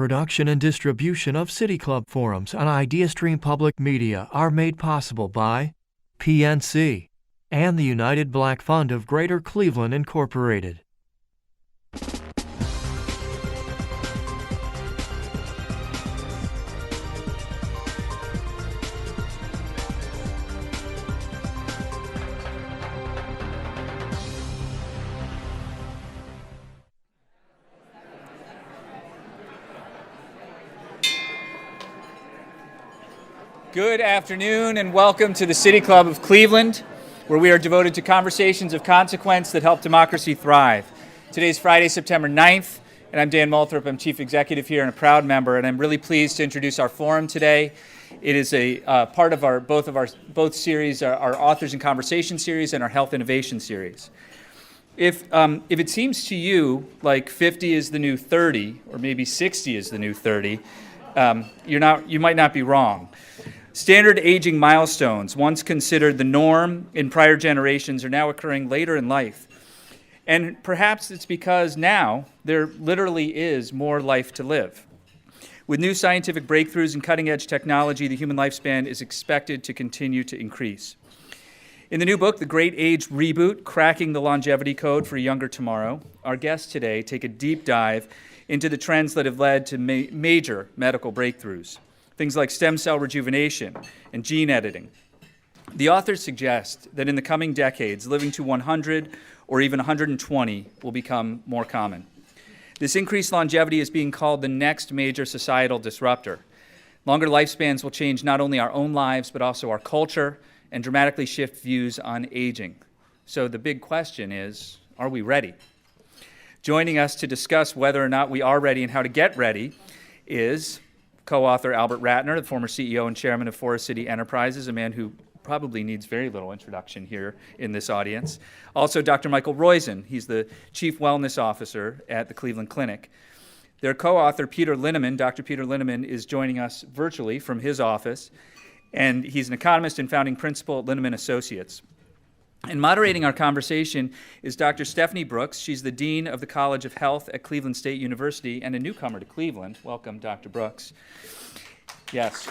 production and distribution of City Club forums on IdeaStream Public Media are made possible by PNC and the United Black Fund of Greater Cleveland, Incorporated. Good afternoon and welcome to the City Club of Cleveland, where we are devoted to conversations of consequence that help democracy thrive. Today is Friday, September 9th, and I'm Dan Moulthrop. I'm Chief Executive here and a proud member, and I'm really pleased to introduce our forum today. It is a part of both series, our Authors in Conversation series and our Health Innovation series. If it seems to you like 50 is the new 30, or maybe 60 is the new 30, you might not be wrong. Standard aging milestones, once considered the norm in prior generations, are now occurring later in life. And perhaps it's because now there literally is more life to live. With new scientific breakthroughs and cutting-edge technology, the human lifespan is expected to continue to increase. In the new book, The Great Age Reboot, Cracking the Longevity Code for a Younger Tomorrow, our guests today take a deep dive into the trends that have led to major medical breakthroughs. Things like stem cell rejuvenation and gene editing. The authors suggest that in the coming decades, living to 100 or even 120 will become more common. This increased longevity is being called the next major societal disruptor. Longer lifespans will change not only our own lives, but also our culture and dramatically shift views on aging. So the big question is, are we ready? Joining us to discuss whether or not we are ready and how to get ready is co-author Albert Ratner, the former CEO and chairman of Forest City Enterprises, a man who probably needs very little introduction here in this audience. Also, Dr. Michael Roizen, he's the chief wellness officer at the Cleveland Clinic. Their co-author, Peter Linneman, Dr. Peter Linneman, is joining us virtually from his office, and he's an economist and founding principal at Linneman Associates. And moderating our conversation is Dr. Stephanie Brooks. She's the Dean of the College of Health at Cleveland State University and a newcomer to Cleveland. Welcome, Dr. Brooks. Yes.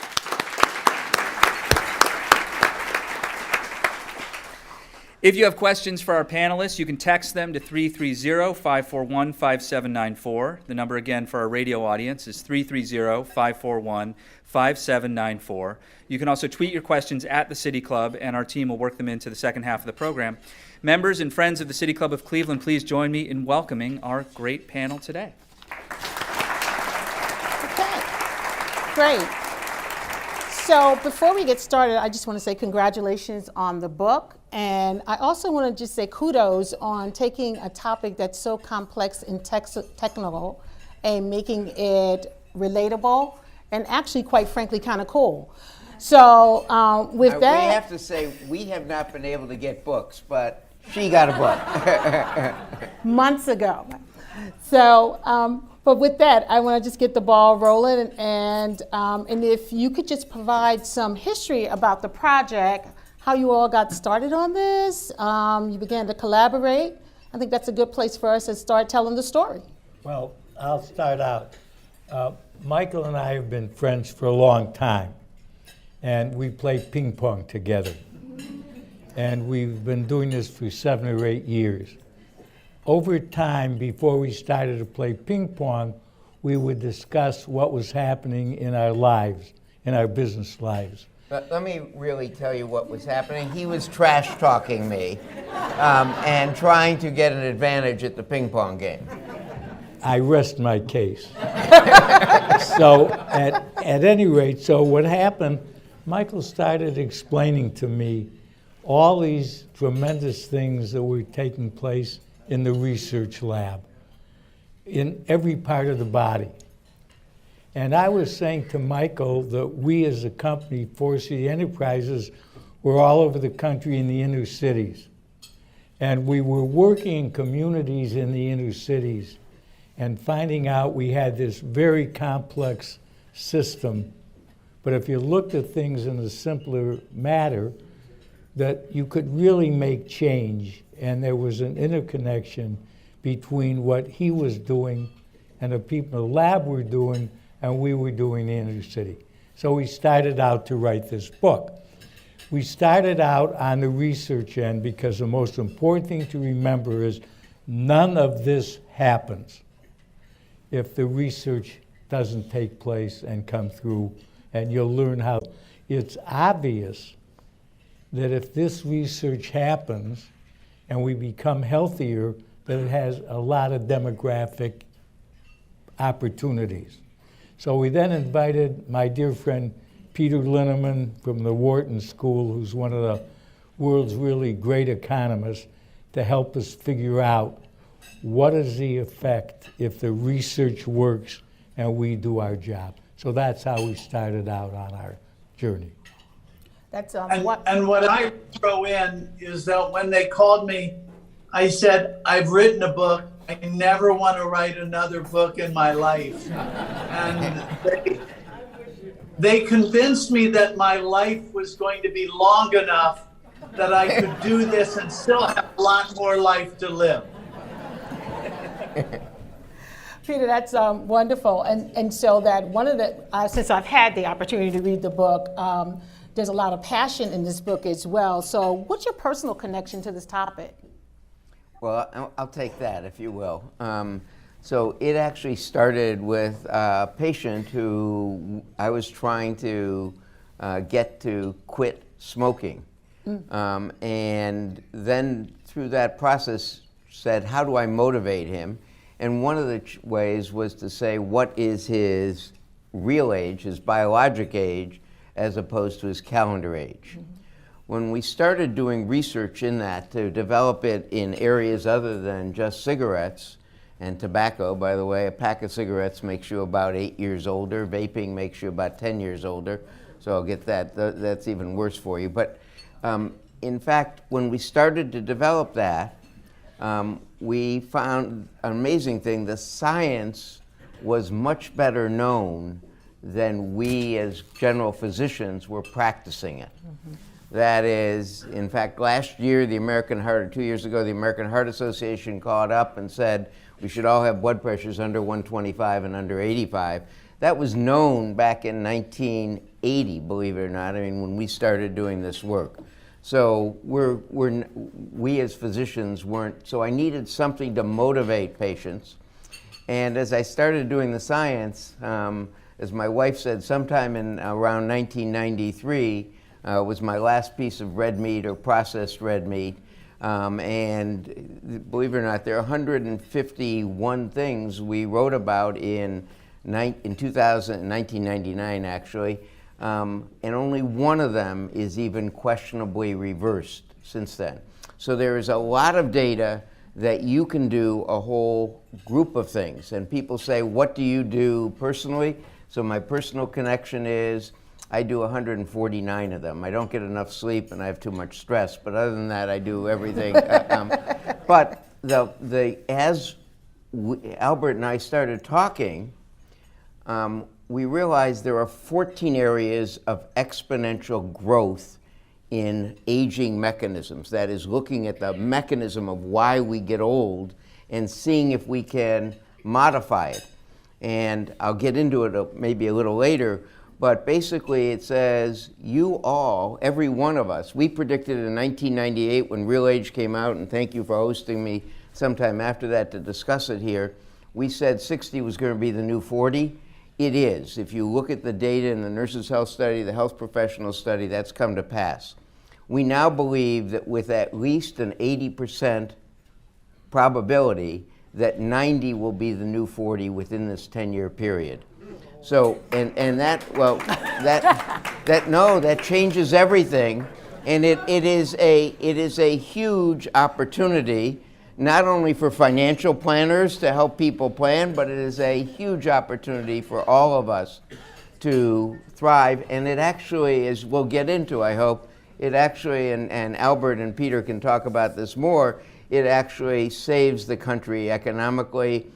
If you have questions for our panelists, you can text them to 330-541-5794. The number again for our radio audience is 330-541-5794. You can also tweet your questions at the City Club, and our team will work them into the second half of the program. Members and friends of the City Club of Cleveland, please join me in welcoming our great panel today. Okay, great. So before we get started, I just want to say congratulations on the book. And I also want to just say kudos on taking a topic that's so complex and technical and making it relatable and actually, quite frankly, kind of cool. So with that... We have to say, we have not been able to get books, but she got a book. months ago. So, but with that, I want to just get the ball rolling. And if you could just provide some history about the project, how you all got started on this, you began to collaborate. I think that's a good place for us to start telling the story. Well, I'll start out. Michael and I have been friends for a long time, and we played ping pong together. And we've been doing this for 7 or 8 years. Over time, before we started to play ping pong, we would discuss what was happening in our lives, in our business lives. Let me really tell you what was happening. He was trash talking me and trying to get an advantage at the ping pong game. I rest my case. So at any rate, so what happened, Michael started explaining to me all these tremendous things that were taking place in the research lab, in every part of the body. And I was saying to Michael that we as a company, Forest City Enterprises, were all over the country in the inner cities. And we were working in communities in the inner cities and finding out we had this very complex system. But if you looked at things in a simpler matter, that you could really make change. And there was an interconnection between what he was doing and the people in the lab were doing and we were doing the inner city. So we started out to write this book. We started out on the research end because the most important thing to remember is none of this happens if the research doesn't take place and come through, and you'll learn how. It's obvious that if this research happens and we become healthier, that it has a lot of demographic opportunities. So we then invited my dear friend Peter Linneman from the Wharton School, who's one of the world's really great economists, to help us figure out what is the effect if the research works and we do our job. So that's how we started out on our journey. That's And what I throw in is that when they called me, I said, I've written a book. I never want to write another book in my life. And they convinced me that my life was going to be long enough that I could do this and still have a lot more life to live. Peter, that's wonderful. And so that one of the, since I've had the opportunity to read the book, there's a lot of passion in this book as well. So what's your personal connection to this topic? Well, I'll take that, if you will. So it actually started with a patient who I was trying to get to quit smoking. And then through that process said, how do I motivate him? And one of the ways was to say, what is his real age, his biologic age, as opposed to his calendar age? When we started doing research in that to develop it in areas other than just cigarettes and tobacco, by the way, a pack of cigarettes makes you about 8 years older, vaping makes you about 10 years older, so I'll get that, that's even worse for you. But in fact, when we started to develop that, we found an amazing thing. The science was much better known than we as general physicians were practicing it. That is, in fact, last year, 2 years ago, the American Heart Association called up and said we should all have blood pressures under 125 and under 85. That was known back in 1980, believe it or not, I mean, when we started doing this work. So we as physicians weren't, so I needed something to motivate patients. And as I started doing the science, as my wife said, sometime in around 1993, was my last piece of red meat or processed red meat. And believe it or not, there are 151 things we wrote about in 1999 actually, and only one of them is even questionably reversed since then. So there is a lot of data that you can do a whole group of things. And people say, what do you do personally? So my personal connection is, I do 149 of them. I don't get enough sleep and I have too much stress, but other than that, I do everything. But as Albert and I started talking, we realized there are 14 areas of exponential growth in aging mechanisms. That is, looking at the mechanism of why we get old and seeing if we can modify it. And I'll get into it maybe a little later, but basically it says you all, every one of us, we predicted in 1998 when Real Age came out, and thank you for hosting me sometime after that to discuss it here, we said 60 was going to be the new 40. It is. If you look at the data in the Nurses' Health Study, the Health Professional Study, that's come to pass. We now believe that with at least an 80% probability that 90 will be the new 40 within this 10-year period. So, and that, well, that changes everything. And it is a huge opportunity, not only for financial planners to help people plan, but it is a huge opportunity for all of us to thrive. And it actually, as we'll get into, I hope, it actually, and Albert and Peter can talk about this more, it actually saves the country economically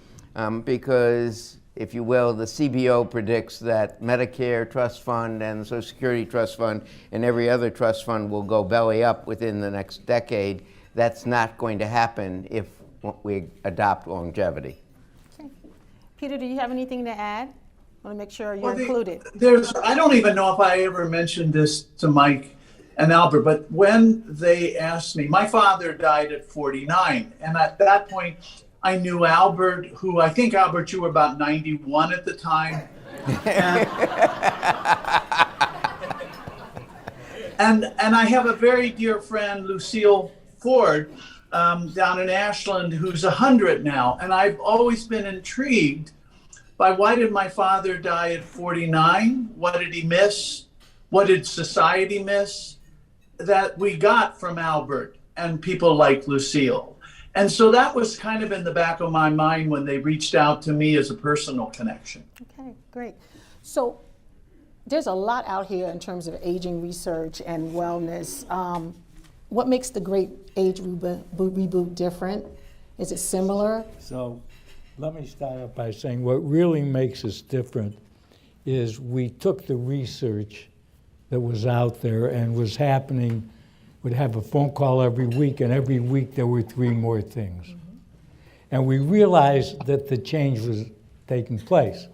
because, if you will, the CBO predicts that Medicare trust fund and the Social Security trust fund and every other trust fund will go belly up within the next decade. That's not going to happen if we adopt longevity. Okay. Peter, do you have anything to add? Want to make sure you're Well, included. I don't even know if I ever mentioned this to Mike and Albert, but when they asked me, my father died at 49. And at that point, I knew Albert, who I think, Albert, you were about 91 at the time. And I have a very dear friend, Lucille Ford, down in Ashland, who's 100 now. And I've always been intrigued by why did my father die at 49? What did he miss? What did society miss that we got from Albert and people like Lucille? And so that was kind of in the back of my mind when they reached out to me as a personal connection. Okay, great. So there's a lot out here in terms of aging research and wellness. What makes the Great Age Reboot different? Is it similar? So let me start off by saying what really makes us different is we took the research that was out there and was happening, would have a phone call every week, and every week there were 3 more things. And we realized that the change was taking place.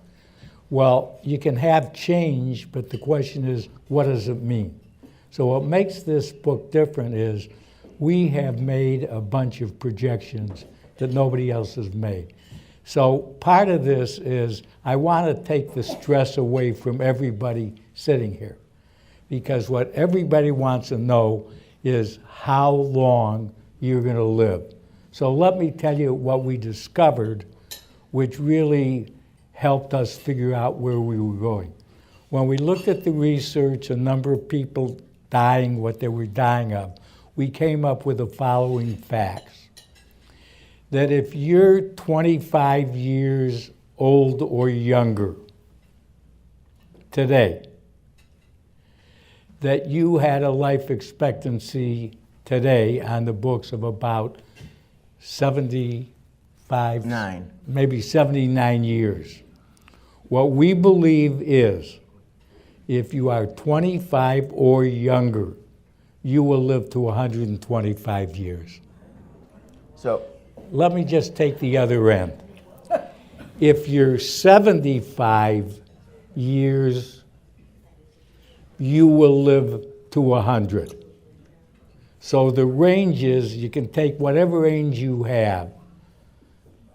Well, you can have change, but the question is, what does it mean? So what makes this book different is we have made a bunch of projections that nobody else has made. So part of this is I want to take the stress away from everybody sitting here, because what everybody wants to know is how long you're going to live. So let me tell you what we discovered, which really helped us figure out where we were going. When we looked at the research, a number of people dying, what they were dying of, we came up with the following facts. That if you're 25 years old or younger today, that you had a life expectancy today on the books of about 75, maybe 79 years. What we believe is if you are 25 or younger, you will live to 125 years. So let me just take the other end. If you're 75 years, you will live to 100. So the range is, you can take whatever range you have,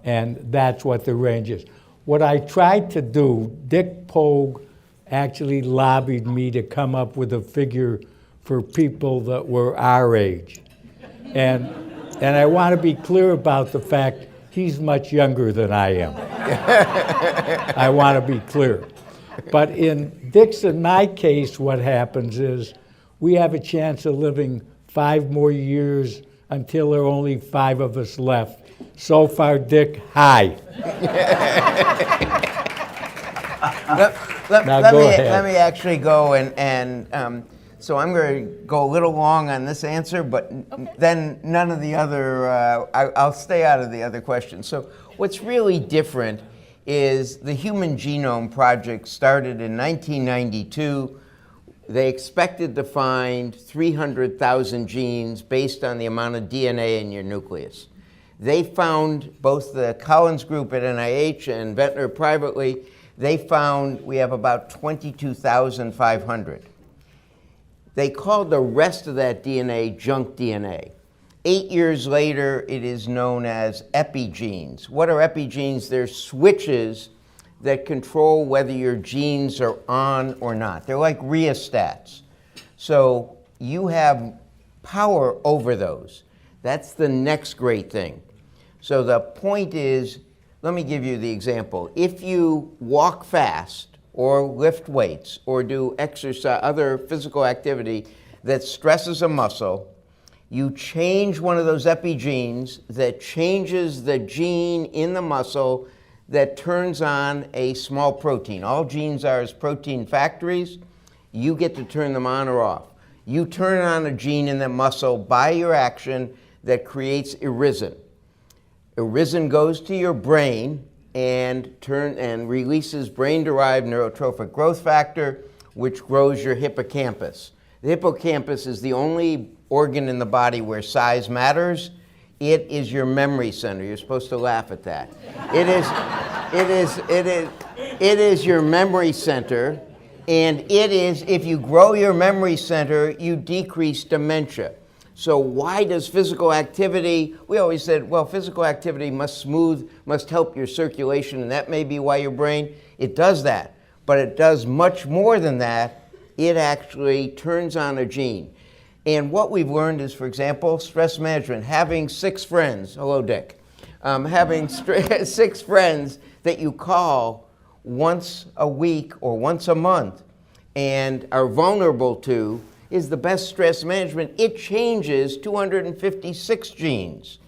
and that's what the range is. What I tried to do, Dick Pogue actually lobbied me to come up with a figure for people that were our age. And I want to be clear about the fact he's much younger than I am. I want to be clear. But in Dick's and my case, what happens is we have a chance of living 5 more years until there are only 5 of us left. So far, Dick, hi. Let me actually go and so I'm going to go a little long on this answer, but then none of the other, I'll stay out of the other questions. So what's really different is the Human Genome Project started in 1992. They expected to find 300,000 genes based on the amount of DNA in your nucleus. They found, both the Collins group at NIH and Ratner privately, they found we have about 22,500. They called the rest of that DNA junk DNA. 8 years later, it is known as epigenes. What are epigenes? They're switches that control whether your genes are on or not. They're like rheostats. So you have power over those. That's the next great thing. So the point is, let me give you the example. If you walk fast or lift weights or do exercise, other physical activity that stresses a muscle, you change one of those epigenes that changes the gene in the muscle that turns on a small protein. All genes are as protein factories. You get to turn them on or off. You turn on a gene in the muscle by your action that creates irisin. Irisin goes to your brain and releases brain-derived neurotrophic growth factor, which grows your hippocampus. The hippocampus is the only organ in the body where size matters. It is your memory center. You're supposed to laugh at that. It is your memory center, and it is, if you grow your memory center, you decrease dementia. So why does physical activity, we always said, well, physical activity must help your circulation, and that may be why your brain, it does that. But it does much more than that. It actually turns on a gene. And what we've learned is, for example, stress management, having 6 friends, hello Dick, having 6 friends that you call once a week or once a month and are vulnerable to is the best stress management. It changes 256 genes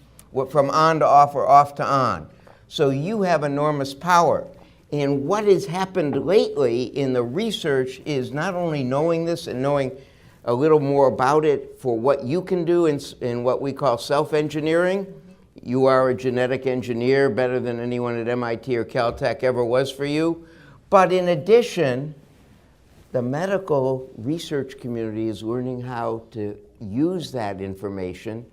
from on to off or off to on. So you have enormous power. And what has happened lately in the research is not only knowing this and knowing a little more about it for what you can do in what we call self-engineering. You are a genetic engineer, better than anyone at MIT or Caltech ever was for you. But in addition, the medical research community is learning how to use that information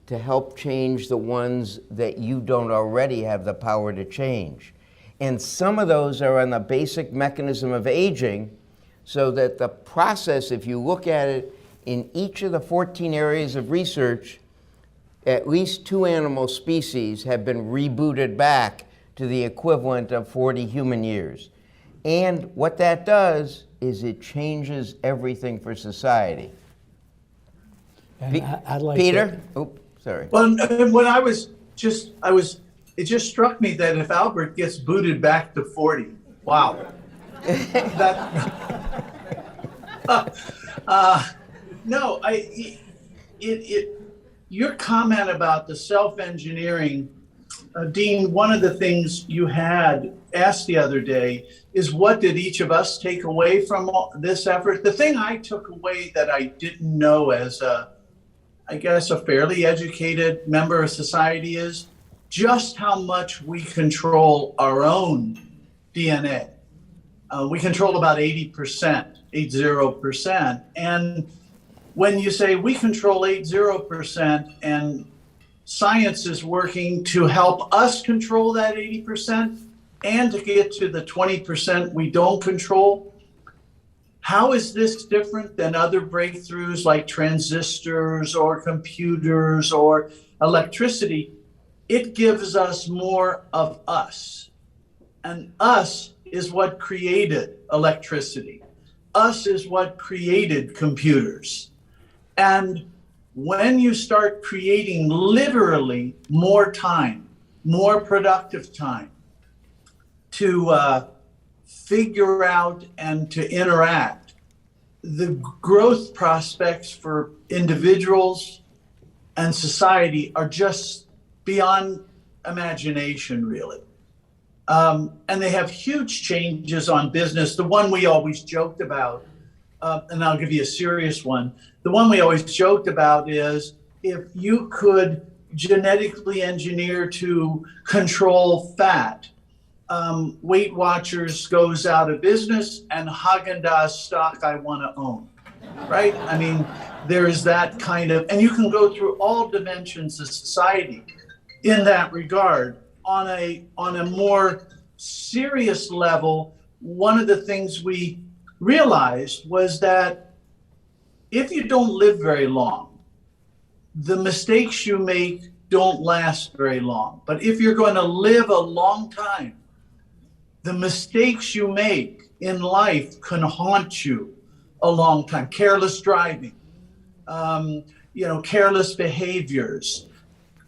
to help change the ones that you don't already have the power to change. And some of those are on the basic mechanism of aging, so that the process, if you look at it, in each of the 14 areas of research, at least 2 animal species have been rebooted back to the equivalent of 40 human years. And what that does is it changes everything for society. And I'd like Peter? Oops, sorry. Well, when it just struck me that if Albert gets booted back to 40, wow. No, your comment about the self-engineering, Dean, one of the things you had asked the other day is what did each of us take away from this effort? The thing I took away that I didn't know as I guess a fairly educated member of society is just how much we control our own DNA. We control about 80%. And when you say we control 80% and science is working to help us control that 80% and to get to the 20% we don't control, how is this different than other breakthroughs like transistors or computers or electricity? It gives us more of us. And us is what created electricity. Us is what created computers. And when you start creating literally more time, more productive time to figure out and to interact, the growth prospects for individuals and society are just beyond imagination, really. And they have huge changes on business. The one we always joked about, and I'll give you a serious one. The one we always joked about is if you could genetically engineer to control fat, Weight Watchers goes out of business and Haagen-Dazs stock I want to own, right? I mean, there is that kind of, and you can go through all dimensions of society in that regard. On a more serious level, one of the things we realized was that if you don't live very long, the mistakes you make don't last very long. But if you're going to live a long time, the mistakes you make in life can haunt you a long time. Careless driving, careless behaviors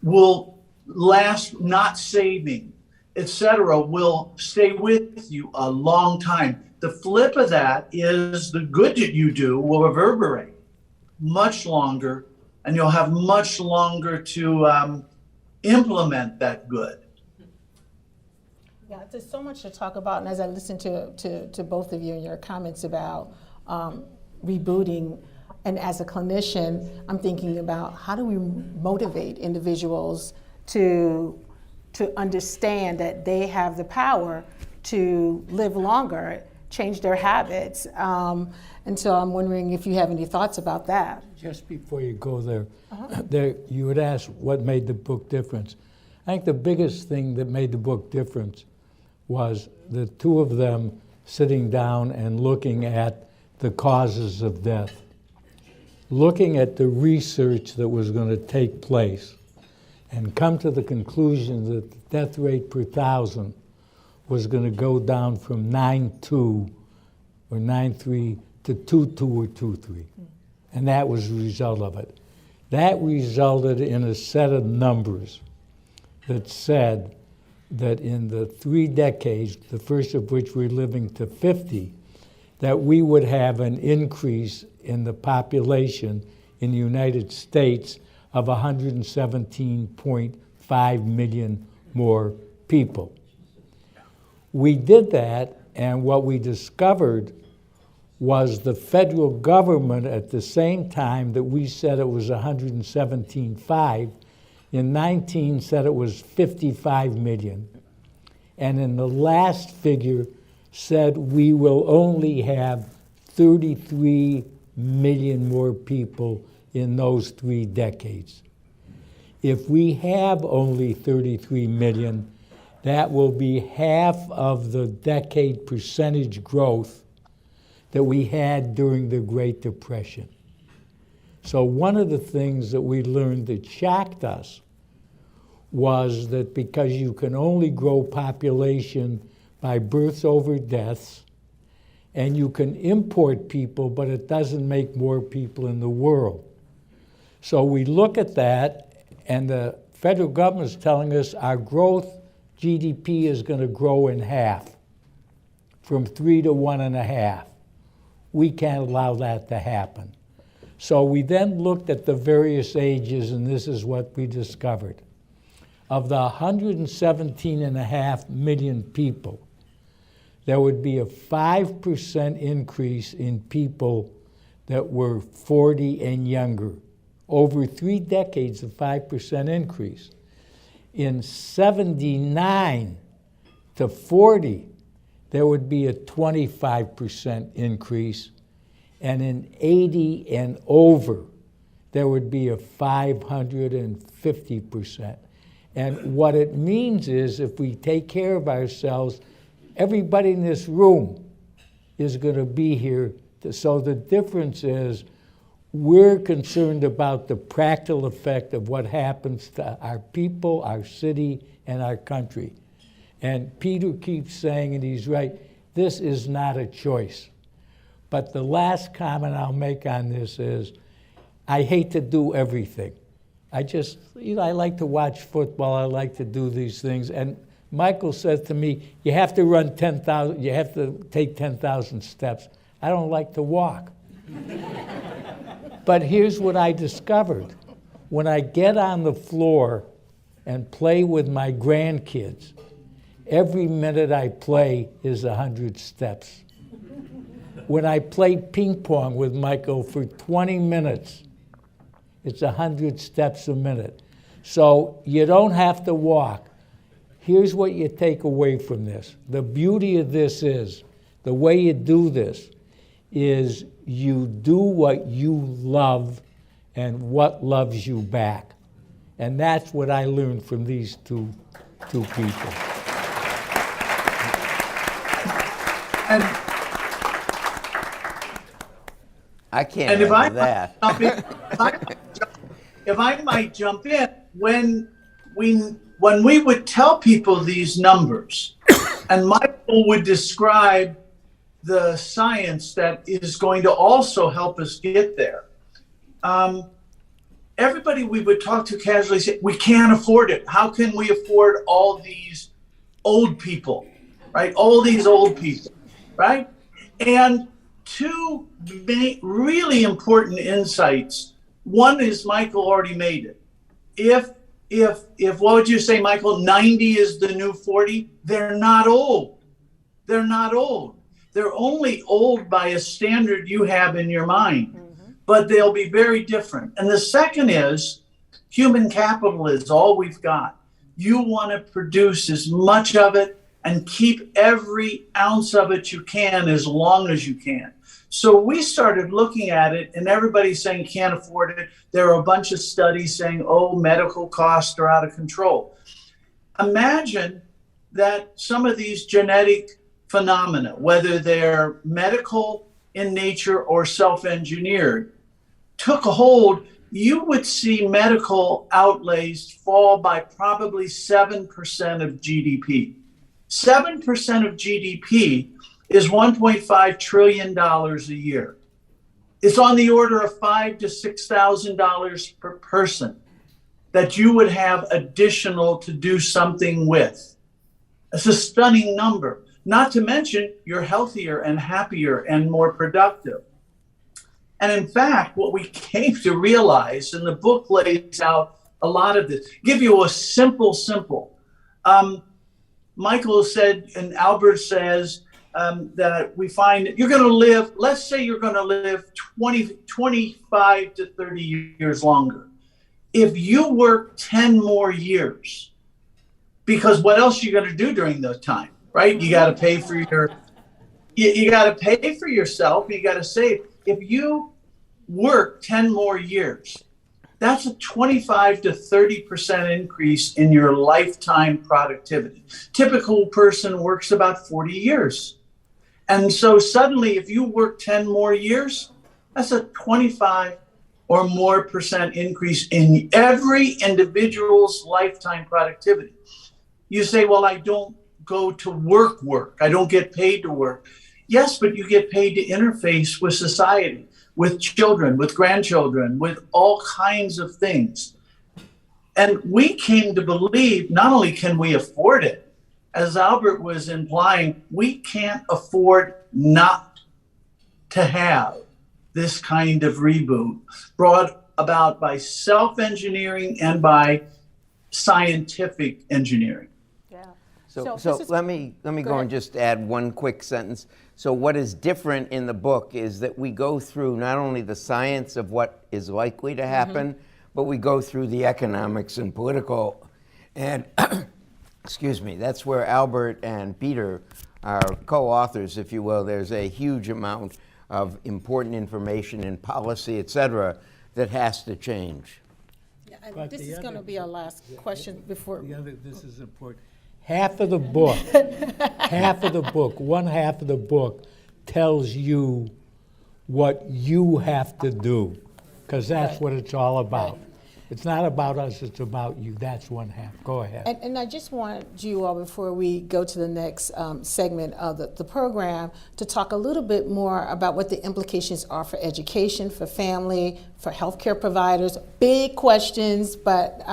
will last, not saving, etc., will stay with you a long time. The flip of that is the good that you do will reverberate much longer, and you'll have much longer to implement that good. Yeah, there's so much to talk about, and as I listen to both of you and your comments about rebooting, and as a clinician, I'm thinking about how do we motivate individuals to understand that they have the power to live longer, change their habits. And so I'm wondering if you have any thoughts about that. Just before you go there, you would ask what made the book difference. I think the biggest thing that made the book difference was the two of them sitting down and looking at the causes of death, looking at the research that was going to take place, and come to the conclusion that the death rate per 1,000 was going to go down from 9.2 or 9.3 to 2.2 or 2.3. And that was the result of it. That resulted in a set of numbers that said that in the 3 decades, the first of which we're living to 50, that we would have an increase in the population in the United States of 117.5 million more people. We did that, and what we discovered was the federal government, at the same time that we said it was 117.5, in 19 said it was 55 million. And in the last figure said we will only have 33 million more people in those 3 decades. If we have only 33 million, that will be half of the decade percentage growth that we had during the Great Depression. So one of the things that we learned that shocked us was that because you can only grow population by births over deaths, and you can import people, but it doesn't make more people in the world. So we look at that, and the federal government is telling us our growth, GDP, is going to grow in half, from 3 to 1.5. We can't allow that to happen. So we then looked at the various ages, and this is what we discovered. Of the 117.5 million people, there would be a 5% increase in people that were 40 and younger. Over 3 decades, a 5% increase. In 79 to 40, there would be a 25% increase, and in 80 and over, there would be a 550%. And what it means is if we take care of ourselves, everybody in this room is going to be here. So the difference is we're concerned about the practical effect of what happens to our people, our city, and our country. And Peter keeps saying, and he's right, this is not a choice. But the last comment I'll make on this is, I hate to do everything. I just, I like to watch football, I like to do these things. And Michael said to me, you have to run 10,000, you have to take 10,000 steps. I don't like to walk. But here's what I discovered. When I get on the floor and play with my grandkids, every minute I play is 100 steps. When I play ping pong with Michael for 20 minutes, it's 100 steps a minute. So you don't have to walk. Here's what you take away from this. The beauty of this is, the way you do this is you do what you love and what loves you back. And that's what I learned from these two people. And I can't And if answer that. if I might jump in, when we would tell people these numbers, and Michael would describe the science that is going to also help us get there, everybody we would talk to casually say, we can't afford it. How can we afford all these old people, right? All these old people, right? And two really important insights. One is Michael already made it. If what would you say, Michael, 90 is the new 40? They're not old. They're not old. They're only old by a standard you have in your mind, but they'll be very different. And the second is human capital is all we've got. You want to produce as much of it and keep every ounce of it you can as long as you can. So we started looking at it, and everybody's saying can't afford it. There are a bunch of studies saying, oh, medical costs are out of control. Imagine that some of these genetic phenomena, whether they're medical in nature or self-engineered, took a hold, you would see medical outlays fall by probably 7% of GDP. 7% of GDP is $1.5 trillion a year. It's on the order of $5,000 to $6,000 per person that you would have additional to do something with. It's a stunning number. Not to mention, you're healthier and happier and more productive. And in fact, what we came to realize, and the book lays out a lot of this, give you a simple. Michael said, and Albert says, that we find that you're going to live, let's say you're going to live 25 to 30 years longer. If you work 10 more years, because what else are you going to do during that time, right? You got to pay for you got to pay for yourself. You got to save. If you work 10 more years, that's a 25 to 30% increase in your lifetime productivity. Typical person works about 40 years. And so suddenly, if you work 10 more years, that's a 25 or more % increase in every individual's lifetime productivity. You say, well, I don't go to work. I don't get paid to work. Yes, but you get paid to interface with society, with children, with grandchildren, with all kinds of things. And we came to believe not only can we afford it, as Albert was implying, we can't afford not to have this kind of reboot brought about by self-engineering and by scientific engineering. Yeah. So let me go and just add one quick sentence. So what is different in the book is that we go through not only the science of what is likely to happen, but we go through the economics and political. And excuse me, that's where Albert and Peter are co-authors, if you will. There's a huge amount of important information in policy, et cetera, that has to change. Yeah, and this is going to be our last question before. This is important. Half of the book, one half of the book tells you what you have to do, because that's what it's all about. Right. It's not about us, it's about you. That's one half. Go ahead. And I just want you all, before we go to the next segment of the program, to talk a little bit more about what the implications are for education, for family, for healthcare providers. Big questions, but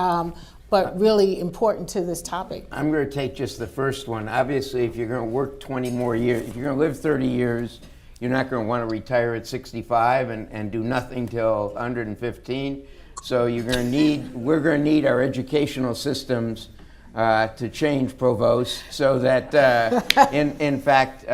really important to this topic. I'm going to take just the first one. Obviously, if you're going to work 20 more years, if you're going to live 30 years, you're not going to want to retire at 65 and do nothing till 115. So we're going to need our educational systems to change, Provosts, so that in fact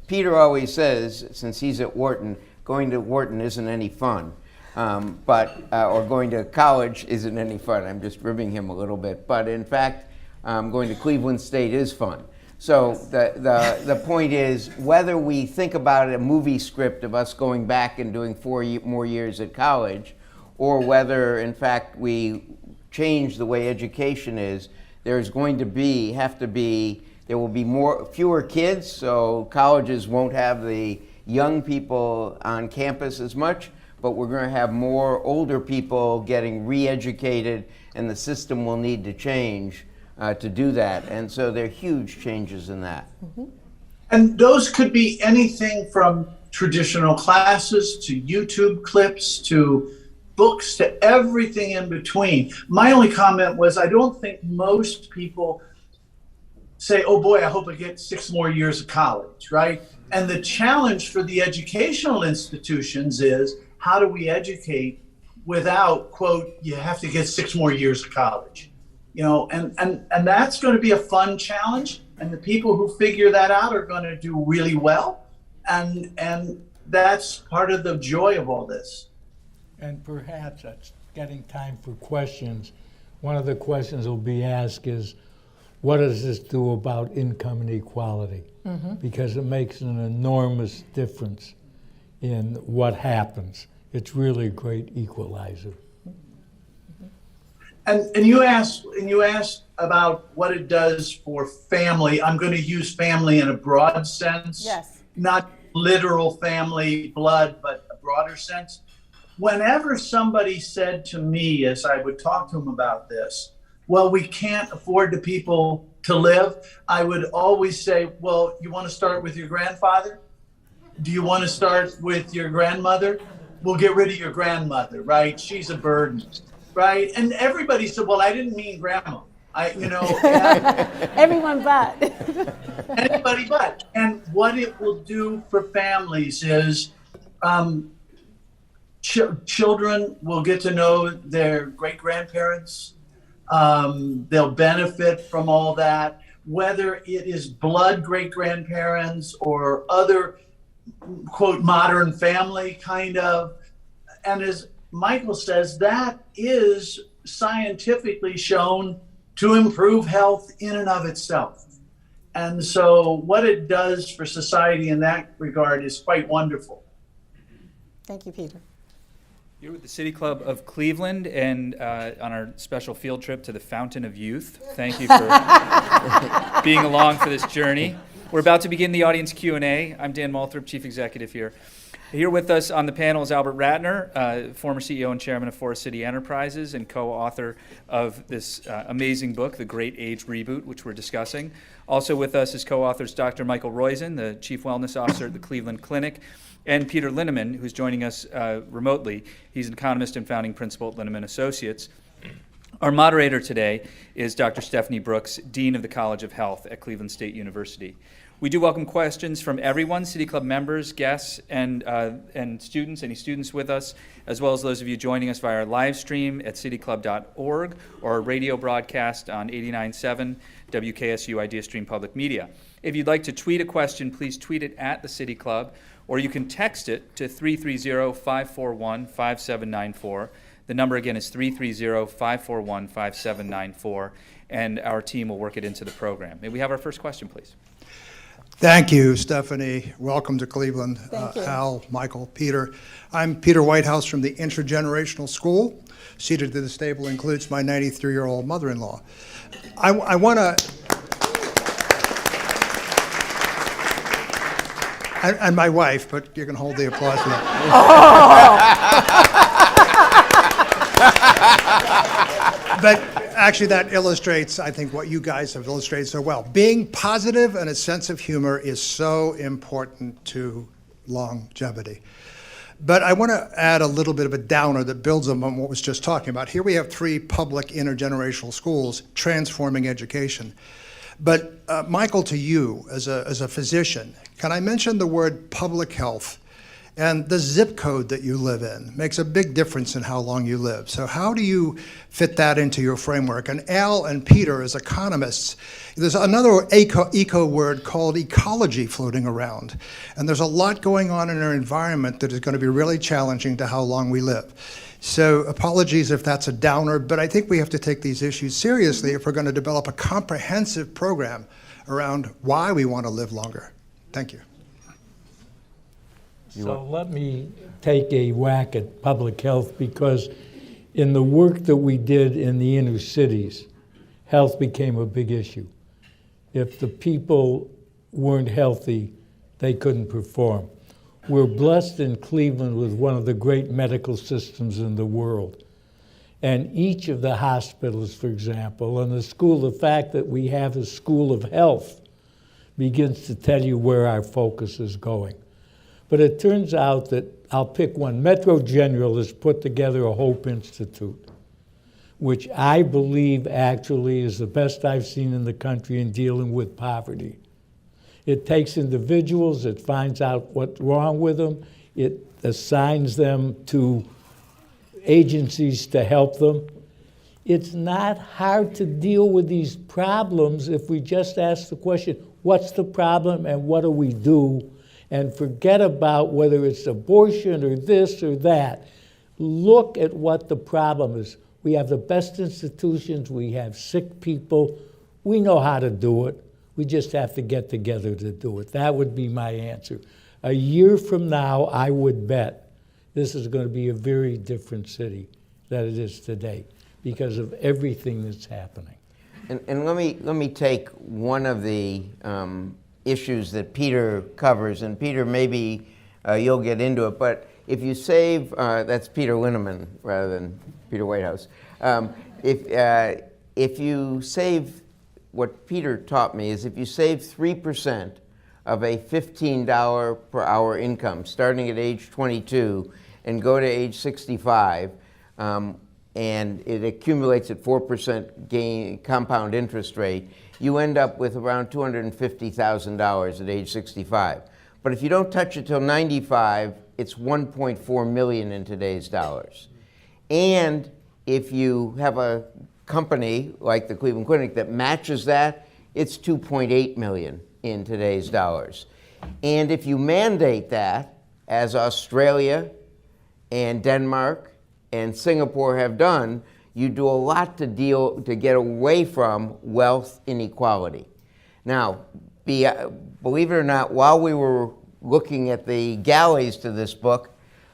Peter always says, since he's at Wharton, going to Wharton isn't any fun, or going to college isn't any fun. I'm just ribbing him a little bit, but in fact, going to Cleveland State is fun. So the point is, whether we think about a movie script of us going back and doing 4 more years at college, or whether in fact we change the way education is, there's going to be, there will be fewer kids, so colleges won't have the young people on campus as much, but we're going to have more older people getting re-educated, and the system will need to change to do that. And so there are huge changes in that. Mm-hmm. And those could be anything from traditional classes to YouTube clips to books to everything in between. My only comment was, I don't think most people say, oh boy, I hope I get 6 more years of college, right? And the challenge for the educational institutions is, how do we educate without, quote, you have to get 6 more years of college? You know, and that's going to be a fun challenge, and the people who figure that out are going to do really well, and that's part of the joy of all this. And perhaps that's getting time for questions. One of the questions will be asked is, what does this do about income inequality? Mm-hmm. Because it makes an enormous difference in what happens. It's really a great equalizer. And you asked about what it does for family. I'm going to use family in a broad sense. Yes. Not literal family, blood, but a broader sense. Whenever somebody said to me, as I would talk to them about this, well, we can't afford the people to live, I would always say, well, you want to start with your grandfather? Do you want to start with your grandmother? We'll get rid of your grandmother, right? She's a burden, right? And everybody said, well, I didn't mean grandma. Everyone but. Anybody but. And what it will do for families is children will get to know their great-grandparents. They'll benefit from all that, whether it is blood great-grandparents or other, quote, modern family kind of. And as Michael says, that is scientifically shown to improve health in and of itself. And so what it does for society in that regard is quite wonderful. Thank you, Peter. You're with the City Club of Cleveland and on our special field trip to the Fountain of Youth. Thank you for being along for this journey. We're about to begin the audience Q&A. I'm Dan Moulthrop, Chief Executive here. Here with us on the panel is Albert Ratner, former CEO and Chairman of Forest City Enterprises and co-author of this amazing book, The Great Age Reboot, which we're discussing. Also with us is co-authors Dr. Michael Roizen, the Chief Wellness Officer at the Cleveland Clinic, and Peter Linneman, who's joining us remotely. He's an economist and founding principal at Linneman Associates. Our moderator today is Dr. Stephanie Brooks, Dean of the College of Health at Cleveland State University. We do welcome questions from everyone, City Club members, guests, and students, any students with us, as well as those of you joining us via our live stream at cityclub.org or our radio broadcast on 89.7 WKSU Idea Stream Public Media. If you'd like to tweet a question, please tweet it at the City Club, or you can text it to 330-541-5794. The number again is 330-541-5794, and our team will work it into the program. May we have our first question, please? Thank you, Stephanie. Welcome to Cleveland. Thank you. Al, Michael, Peter. I'm Peter Whitehouse from the Intergenerational School. Seated at this table includes my 93-year-old mother-in-law. I want to... And my wife, but you can hold the applause for that. But actually that illustrates, I think, what you guys have illustrated so well. Being positive and a sense of humor is so important to longevity. But I want to add a little bit of a downer that builds on what was just talking about. Here we have 3 public intergenerational schools transforming education. But Michael, to you as a physician, can I mention the word public health? And the zip code that you live in makes a big difference in how long you live. So how do you fit that into your framework? And Al and Peter, as economists, there's another eco word called ecology floating around. And there's a lot going on in our environment that is going to be really challenging to how long we live. So apologies if that's a downer, but I think we have to take these issues seriously if we're going to develop a comprehensive program around why we want to live longer. Thank you. So let me take a whack at public health, because in the work that we did in the inner cities, health became a big issue. If the people weren't healthy, they couldn't perform. We're blessed in Cleveland with one of the great medical systems in the world. And each of the hospitals, for example, and the fact that we have a school of health begins to tell you where our focus is going. But it turns out that, I'll pick one, Metro General has put together a Hope Institute, which I believe actually is the best I've seen in the country in dealing with poverty. It takes individuals, it finds out what's wrong with them, it assigns them to agencies to help them. It's not hard to deal with these problems if we just ask the question, what's the problem and what do we do? And forget about whether it's abortion or this or that. Look at what the problem is. We have the best institutions, we have sick people, we know how to do it. We just have to get together to do it. That would be my answer. A year from now, I would bet this is going to be a very different city than it is today. because of everything that's happening. And let me take one of the issues that Peter covers, and Peter, maybe you'll get into it, but if you save, that's Peter Linneman rather than Peter Whitehouse. If you save, what Peter taught me is if you save 3% of a $15 per hour income starting at age 22 and go to age 65, and it accumulates at 4% gain compound interest rate, you end up with around $250,000 at age 65. But if you don't touch it till 95, it's 1.4 million in today's dollars. And if you have a company like the Cleveland Clinic that matches that, it's 2.8 million in today's dollars. And if you mandate that, as Australia and Denmark and Singapore have done, you do a lot to get away from wealth inequality. Now, believe it or not, while we were looking at the galleys to this book,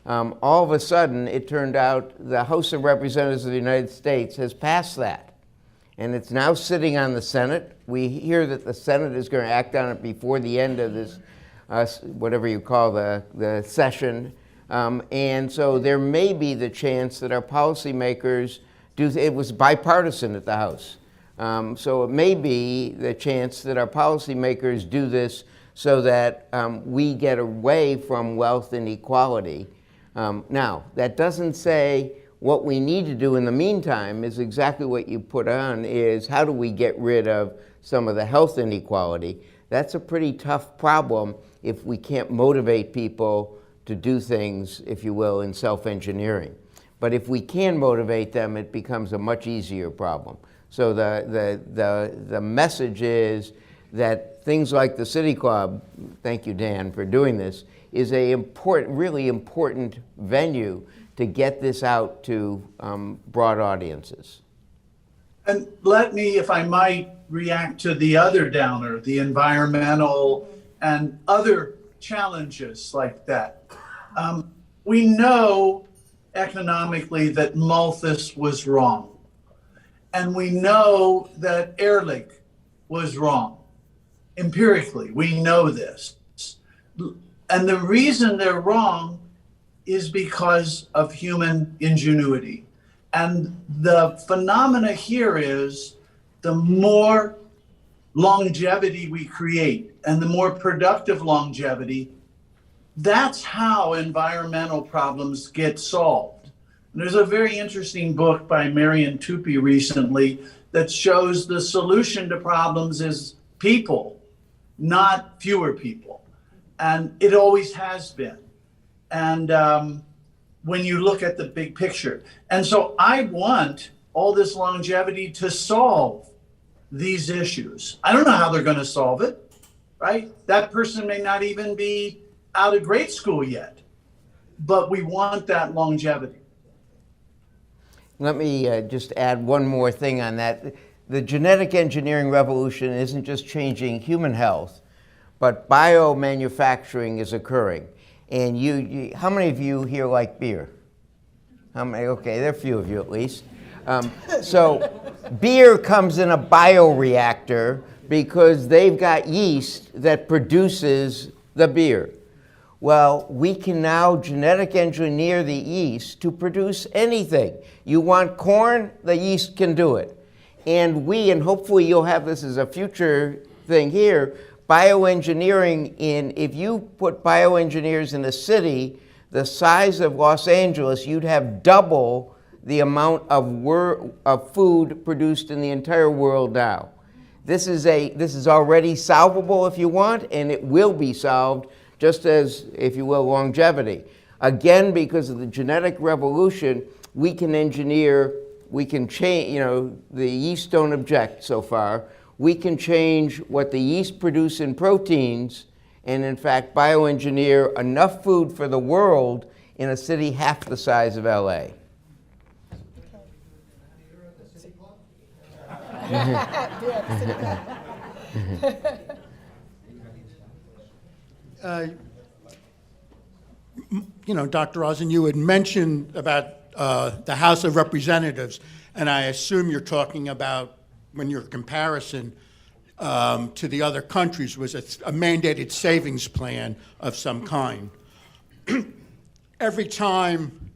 all of a sudden it turned out the House of Representatives of the United States has passed that. And it's now sitting on the Senate. We hear that the Senate is going to act on it before the end of this, whatever you call the session. And so there may be the chance that our policymakers it was bipartisan at the House. So it may be the chance that our policymakers do this so that we get away from wealth inequality. Now, that doesn't say what we need to do in the meantime is exactly what you put on, is how do we get rid of some of the health inequality. That's a pretty tough problem if we can't motivate people to do things, if you will, in self-engineering. But if we can motivate them, it becomes a much easier problem. So the message is that things like the City Club, thank you, Dan, for doing this, is a really important venue to get this out to broad audiences. And let me, if I might, react to the other downer, the environmental and other challenges like that. We know economically that Malthus was wrong. And we know that Ehrlich was wrong. Empirically, we know this. And the reason they're wrong is because of human ingenuity. And the phenomena here is the more longevity we create and the more productive longevity, that's how environmental problems get solved. And there's a very interesting book by Marion Tupy recently that shows the solution to problems is people, not fewer people. And it always has been. And when you look at the big picture. And so I want all this longevity to solve these issues. I don't know how they're going to solve it, right? That person may not even be out of grade school yet, but we want that longevity. Let me just add one more thing on that. The genetic engineering revolution isn't just changing human health, but biomanufacturing is occurring. And how many of you here like beer? How many? Okay, there are a few of you at least. So beer comes in a bioreactor because they've got yeast that produces the beer. Well, we can now genetic engineer the yeast to produce anything. You want corn, the yeast can do it. And hopefully you'll have this as a future thing here, bioengineering if you put bioengineers in a city the size of Los Angeles, you'd have double the amount of food produced in the entire world now. This is already solvable if you want, and it will be solved, just as, if you will, longevity. Again, because of the genetic revolution, we can engineer, we can change, the yeast don't object so far. We can change what the yeast produce in proteins and, in fact, bioengineer enough food for the world in a city half the size of LA. Dr. Roizen, you had mentioned about the House of Representatives, and I assume you're talking about, when your comparison to the other countries was a mandated savings plan of some kind. Every time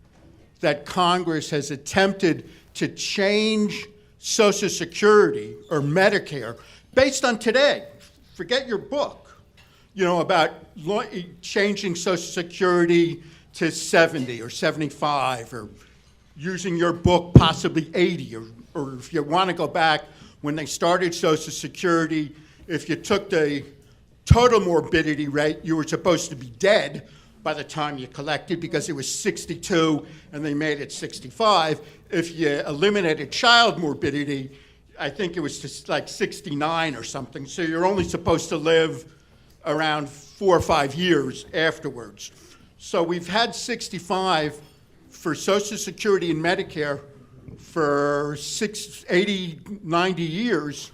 that Congress has attempted to change Social Security or Medicare, based on today, forget your book, about changing Social Security to 70 or 75, or using your book possibly 80, or if you want to go back, when they started Social Security, if you took the total morbidity rate, you were supposed to be dead by the time you collected, because it was 62 and they made it 65. If you eliminated child morbidity, I think it was just like 69 or something. So you're only supposed to live around 4 or 5 years afterwards. So we've had 65 for Social Security and Medicare for 80, 90 years.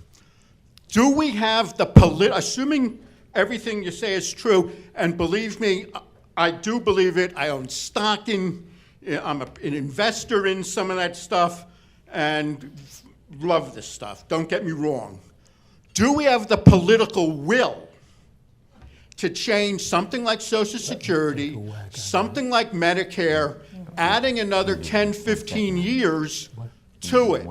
Do we have the assuming everything you say is true, and believe me, I do believe it. I own stock I'm an investor in some of that stuff and love this stuff. Don't get me wrong. Do we have the political will to change something like Social Security, something like Medicare, adding another 10, 15 years to it?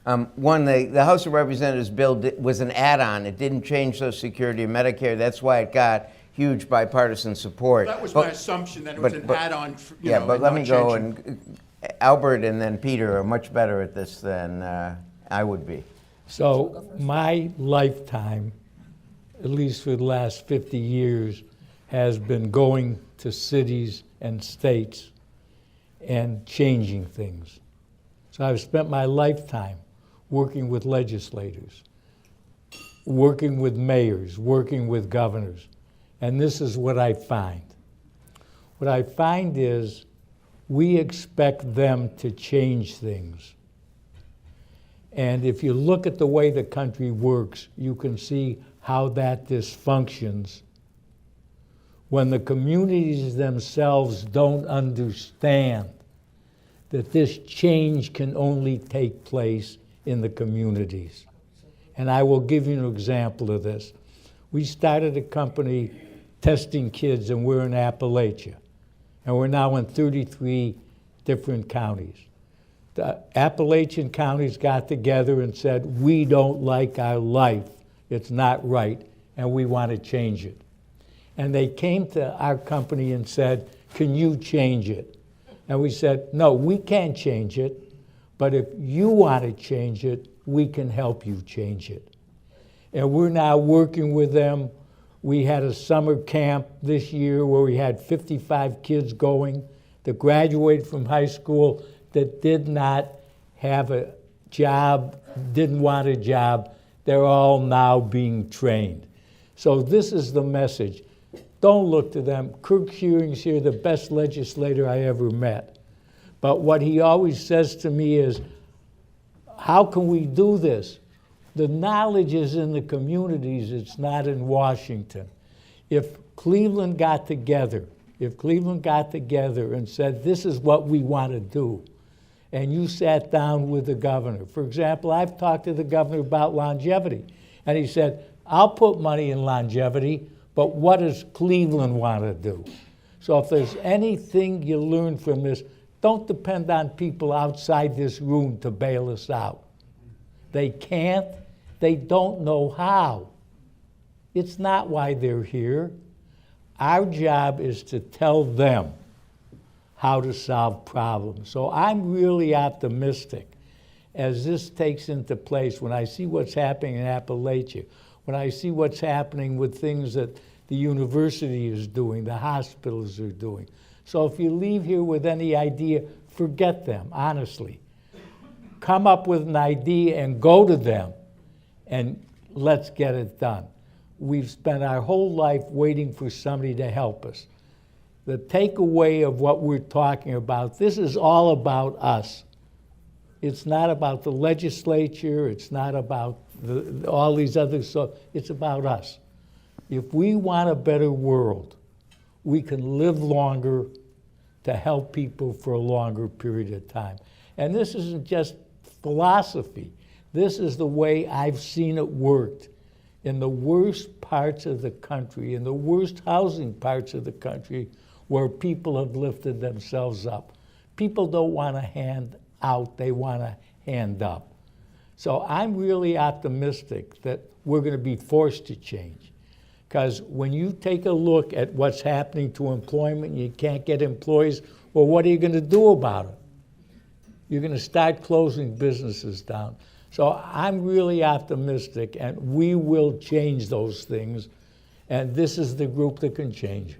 The House of Representatives bill was an add-on. It didn't change Social Security and Medicare. That's why it got huge bipartisan support. That was my assumption, that it was an add-on. But let me go, and Albert and then Peter are much better at this than I would be. So my lifetime, at least for the last 50 years, has been going to cities and states and changing things. So I've spent my lifetime working with legislators, working with mayors, working with governors. And this is what I find. What I find is we expect them to change things. And if you look at the way the country works, you can see how that dysfunctions when the communities themselves don't understand that this change can only take place in the communities. And I will give you an example of this. We started a company testing kids, and we're in Appalachia. And we're now in 33 different counties. The Appalachian counties got together and said, we don't like our life. It's not right, and we want to change it. And they came to our company and said, can you change it? And we said, no, we can't change it, but if you want to change it, we can help you change it. And we're now working with them. We had a summer camp this year where we had 55 kids going that graduated from high school that did not have a job, didn't want a job. They're all now being trained. So this is the message. Don't look to them. Kirk Shearing's here, the best legislator I ever met. But what he always says to me is, how can we do this? The knowledge is in the communities, it's not in Washington. If Cleveland got together and said, this is what we want to do, and you sat down with the governor. For example, I've talked to the governor about longevity, and he said, I'll put money in longevity, but what does Cleveland want to do? So if there's anything you learn from this, don't depend on people outside this room to bail us out. They can't. They don't know how. It's not why they're here. Our job is to tell them how to solve problems. So I'm really optimistic as this takes into place, when I see what's happening in Appalachia, when I see what's happening with things that the university is doing, the hospitals are doing. So if you leave here with any idea, forget them, honestly. Come up with an idea and go to them, and let's get it done. We've spent our whole life waiting for somebody to help us. The takeaway of what we're talking about, this is all about us. It's not about the legislature, it's not about all these others, so it's about us. If we want a better world, we can live longer, to help people for a longer period of time. And this isn't just philosophy. This is the way I've seen it worked in the worst parts of the country, in the worst housing parts of the country, where people have lifted themselves up. People don't want to hand out, they want to hand up. So I'm really optimistic that we're going to be forced to change. Because when you take a look at what's happening to employment, you can't get employees, well, what are you going to do about it? You're going to start closing businesses down. So I'm really optimistic, and we will change those things, and this is the group that can change.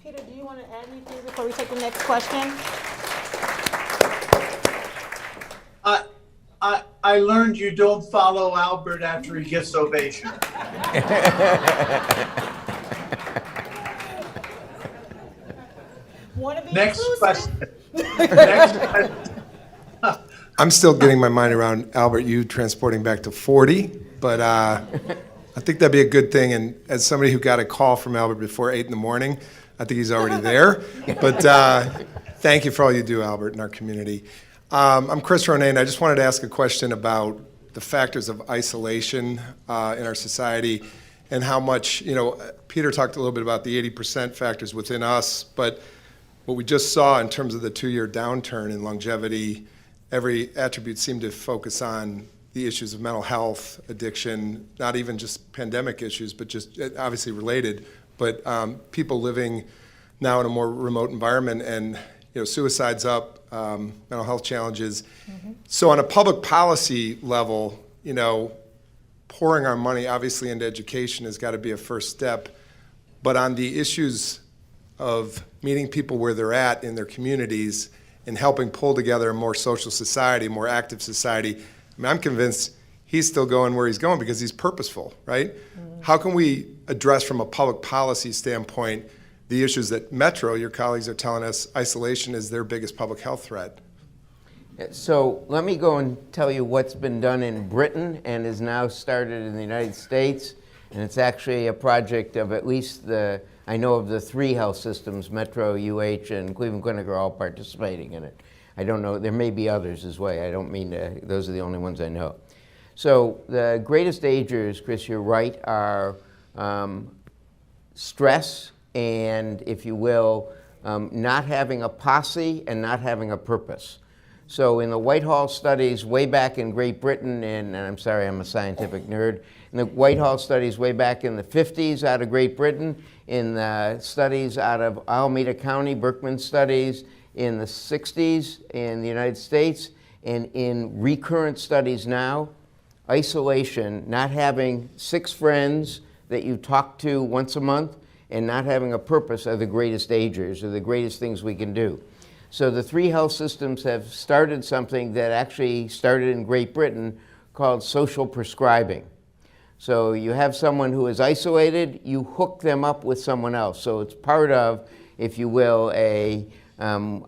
Peter, do you want to add anything before we take the next question? I learned you don't follow Albert after he gets ovation. Next question. Next question. I'm still getting my mind around, Albert, you transporting back to 40, but I think that'd be a good thing. And as somebody who got a call from Albert before 8 in the morning, I think he's already there. But thank you for all you do, Albert, in our community. I'm Chris Ronay, and I just wanted to ask a question about the factors of isolation in our society and how much, Peter talked a little bit about the 80% factors within us, but what we just saw in terms of the 2-year downturn in longevity, every attribute seemed to focus on the issues of mental health, addiction, not even just pandemic issues, but just obviously related, but people living now in a more remote environment and suicides up, mental health challenges. Mm-hmm. So on a public policy level, pouring our money obviously into education has got to be a first step, but on the issues of meeting people where they're at in their communities and helping pull together a more social society, more active society, I'm convinced he's still going where he's going because he's purposeful, right? Mm-hmm. How can we address from a public policy standpoint the issues that Metro, your colleagues are telling us, isolation is their biggest public health threat? So let me go and tell you what's been done in Britain and is now started in the United States. And it's actually a project of at least I know of the 3 health systems, Metro, UH, and Cleveland Clinic are all participating in it. I don't know, there may be others as well. I don't mean to, those are the only ones I know. So the greatest agers, Chris, you're right, are stress and, if you will, not having a posse and not having a purpose. So in the Whitehall studies way back in Great Britain, and I'm sorry, I'm a scientific nerd, in the Whitehall studies way back in the 50s out of Great Britain, in the studies out of Alameda County, Berkman studies in the 60s in the United States, and in recurrent studies now, isolation, not having 6 friends that you talk to once a month, and not having a purpose are the greatest agers, are the greatest things we can do. So the 3 health systems have started something that actually started in Great Britain called social prescribing. So you have someone who is isolated, you hook them up with someone else. So it's part of, if you will, a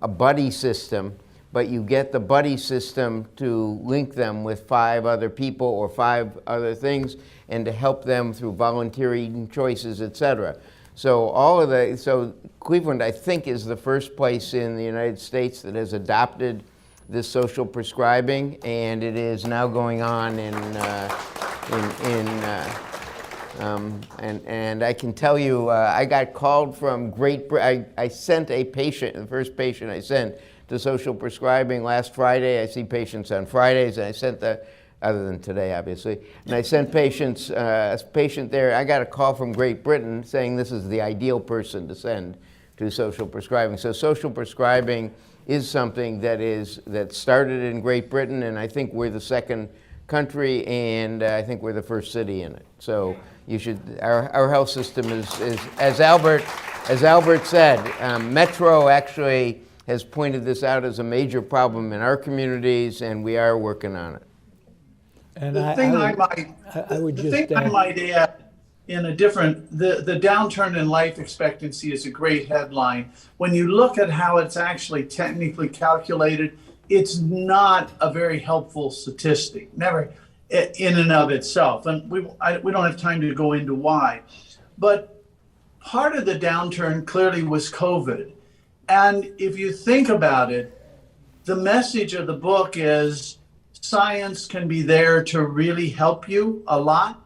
buddy system, but you get the buddy system to link them with 5 other people or 5 other things and to help them through volunteering choices, et cetera. So Cleveland, I think, is the first place in the United States that has adopted this social prescribing, and it is now going on and I can tell you, I got called from Great Britain. I sent a patient, the first patient I sent to social prescribing last Friday. I see patients on Fridays, and I sent other than today, obviously. And I sent patients, a patient there, I got a call from Great Britain saying this is the ideal person to send to social prescribing. So social prescribing is something that started in Great Britain, and I think we're the second country, and I think we're the first city in it. So you should, our health system is as Albert said, Metro actually has pointed this out as a major problem in our communities, and we are working on it. And the thing I might add in a different, the downturn in life expectancy is a great headline. When you look at how it's actually technically calculated, it's not a very helpful statistic, never in and of itself. And we don't have time to go into why. But part of the downturn clearly was COVID. And if you think about it, the message of the book is science can be there to really help you a lot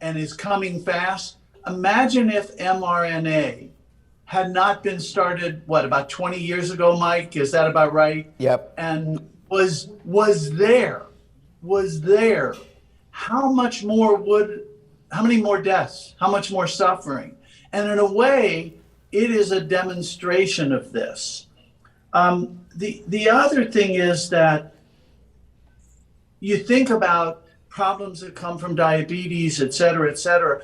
and is coming fast. Imagine if mRNA had not been started, what, about 20 years ago, Mike? Is that about right? Yep. And was there. How many more deaths? How much more suffering? And in a way, it is a demonstration of this. The other thing is that you think about problems that come from diabetes, et cetera, et cetera.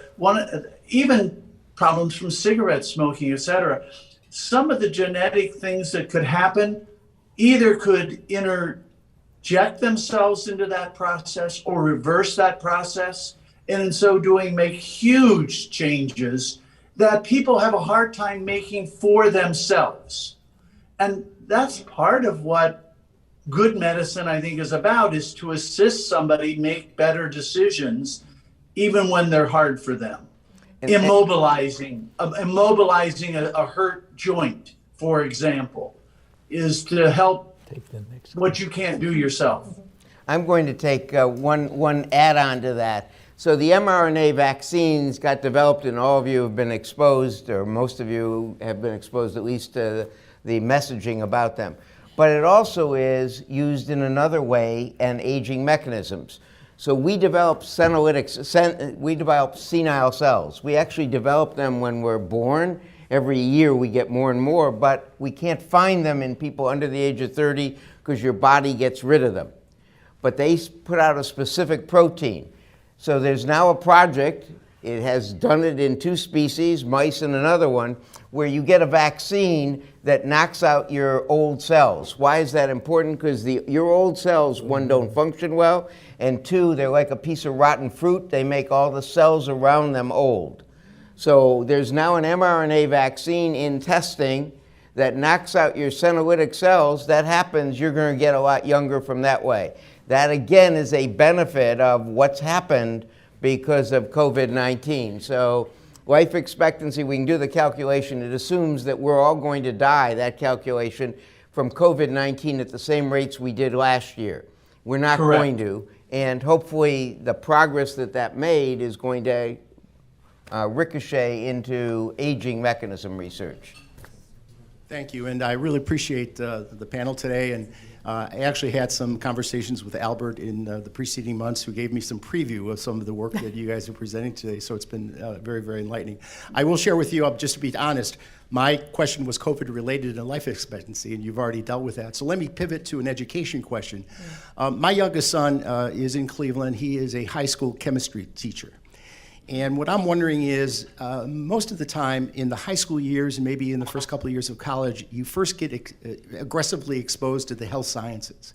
Even problems from cigarette smoking, et cetera. Some of the genetic things that could happen either could interject themselves into that process or reverse that process, and in so doing make huge changes that people have a hard time making for themselves. And that's part of what good medicine, I think, is about, is to assist somebody make better decisions, even when they're hard for them. Immobilizing a hurt joint, for example, is to help what you can't do yourself. I'm going to take one add-on to that. So the mRNA vaccines got developed, and all of you have been exposed, or most of you have been exposed at least to the messaging about them. But it also is used in another way and aging mechanisms. So we develop senile cells. We actually develop them when we're born. Every year we get more and more, but we can't find them in people under the age of 30 because your body gets rid of them. But they put out a specific protein. So there's now a project, it has done it in 2 species, mice and another one, where you get a vaccine that knocks out your old cells. Why is that important? Because your old cells, 1, don't function well, and 2, they're like a piece of rotten fruit. They make all the cells around them old. So there's now an mRNA vaccine in testing that knocks out your senolytic cells. That happens, you're going to get a lot younger from that way. That again is a benefit of what's happened because of COVID-19. So life expectancy, we can do the calculation. It assumes that we're all going to die, that calculation, from COVID-19 at the same rates we did last year. We're not Correct. going to. And hopefully the progress that made is going to ricochet into aging mechanism research. Thank you, and I really appreciate the panel today. And I actually had some conversations with Albert in the preceding months, who gave me some preview of some of the work that you guys are presenting today. So it's been very, very enlightening. I will share with you, just to be honest, my question was COVID-related and life expectancy, and you've already dealt with that. So let me pivot to an education question. My youngest son is in Cleveland. He is a high school chemistry teacher. And what I'm wondering is, most of the time in the high school years and maybe in the first couple of years of college, you first get aggressively exposed to the health sciences.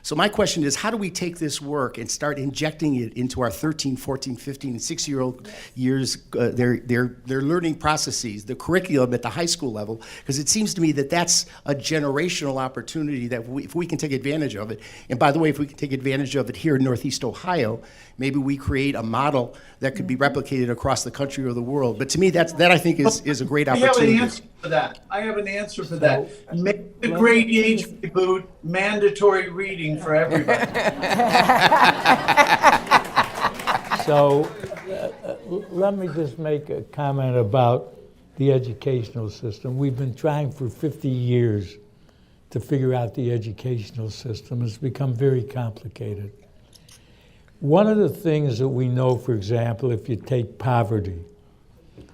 So my question is, how do we take this work and start injecting it into our 13, 14, 15, and 6-year-old years, their learning processes, the curriculum at the high school level? Because it seems to me that that's a generational opportunity that if we can take advantage of it, and by the way, if we can take advantage of it here in Northeast Ohio, maybe we create a model that could be replicated across the country or the world. But to me, that I think is a great opportunity. I have an answer for that. Make the Great Age Reboot mandatory reading for everybody. So let me just make a comment about the educational system. We've been trying for 50 years to figure out the educational system. It's become very complicated. One of the things that we know, for example, if you take poverty,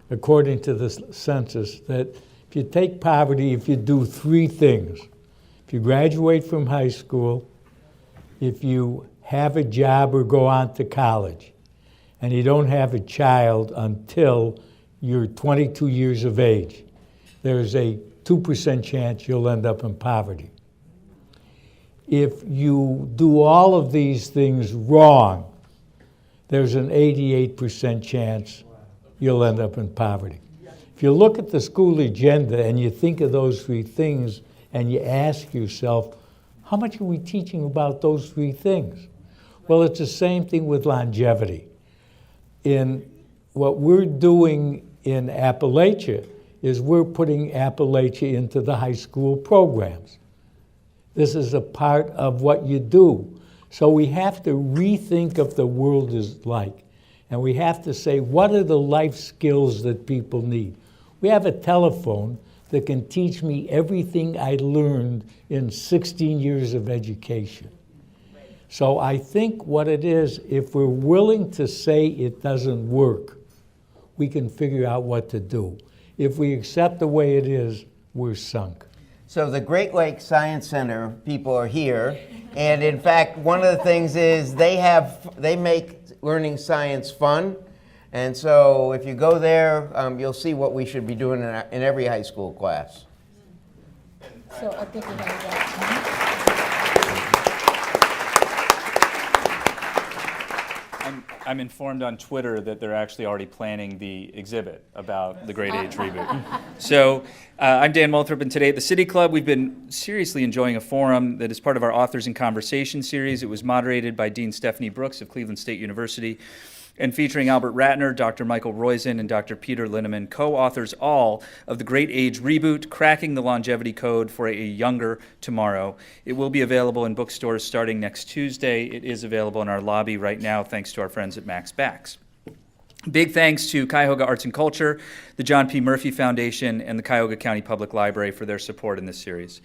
according to the census, that if you take poverty, if you do 3 things, if you graduate from high school, if you have a job or go on to college, and you don't have a child until you're 22 years of age, there's a 2% chance you'll end up in poverty. If you do all of these things wrong, there's an 88% chance you'll end up in poverty. If you look at the school agenda and you think of those 3 things and you ask yourself, how much are we teaching about those 3 things? Well, it's the same thing with longevity. In what we're doing in Appalachia is we're putting Appalachia into the high school programs. This is a part of what you do. So we have to rethink of the world is like. And we have to say, what are the life skills that people need? We have a telephone that can teach me everything I learned in 16 years of education. So I think what it is, if we're willing to say it doesn't work, we can figure out what to do. If we accept the way it is, we're sunk. So the Great Lakes Science Center people are here, and in fact, one of the things is they make learning science fun, and so if you go there, you'll see what we should be doing in every high school class. So I think we have that. I'm informed on Twitter that they're actually already planning the exhibit about the Great Age Reboot. So I'm Dan Moulthrop, and today at the City Club, we've been seriously enjoying a forum that is part of our Authors in Conversation series. It was moderated by Dean Stephanie Brooks of Cleveland State University, and featuring Albert Ratner, Dr. Michael Roizen, and Dr. Peter Linneman, co-authors all of the Great Age Reboot, Cracking the Longevity Code for a Younger Tomorrow. It will be available in bookstores starting next Tuesday. It is available in our lobby right now, thanks to our friends at Max Backs. Big thanks to Cuyahoga Arts and Culture, the John P. Murphy Foundation, and the Cuyahoga County Public Library for their support in this series.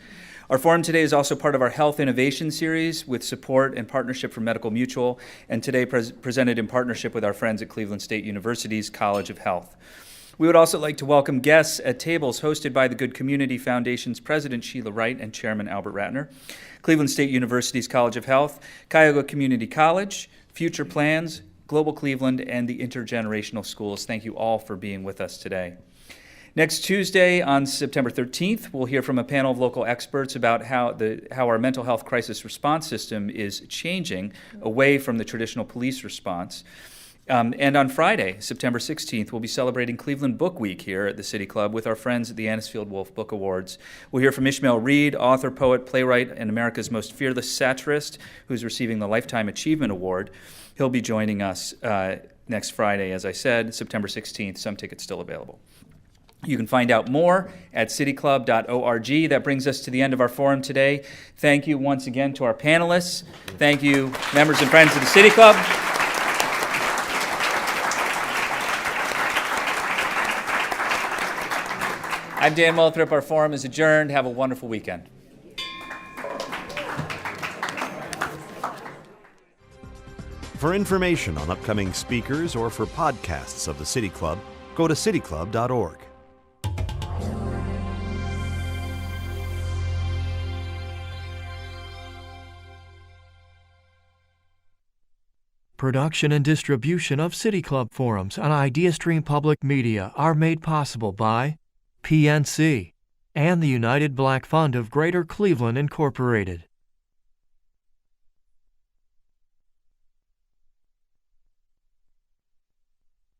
Our forum today is also part of our Health Innovation Series with support and partnership from Medical Mutual, and today presented in partnership with our friends at Cleveland State University's College of Health. We would also like to welcome guests at tables hosted by the Good Community Foundation's President Sheila Wright and Chairman Albert Ratner, Cleveland State University's College of Health, Cuyahoga Community College, Future Plans, Global Cleveland, and the Intergenerational Schools. Thank you all for being with us today. Next Tuesday, on September 13th, we'll hear from a panel of local experts about how our mental health crisis response system is changing away from the traditional police response. And on Friday, September 16th, we'll be celebrating Cleveland Book Week here at the City Club with our friends at the Anisfield Wolf Book Awards. We'll hear from Ishmael Reed, author, poet, playwright, and America's most fearless satirist, who's receiving the Lifetime Achievement Award. He'll be joining us next Friday, as I said, September 16th. Some tickets still available. You can find out more at cityclub.org. That brings us to the end of our forum today. Thank you once again to our panelists. Thank you, members and friends of the City Club. I'm Dan Moulthrop. Our forum is adjourned. Have a wonderful weekend. For information on upcoming speakers or for podcasts of the City Club, go to cityclub.org. Production and distribution of City Club forums on IdeaStream Public Media are made possible by PNC and the United Black Fund of Greater Cleveland, Incorporated.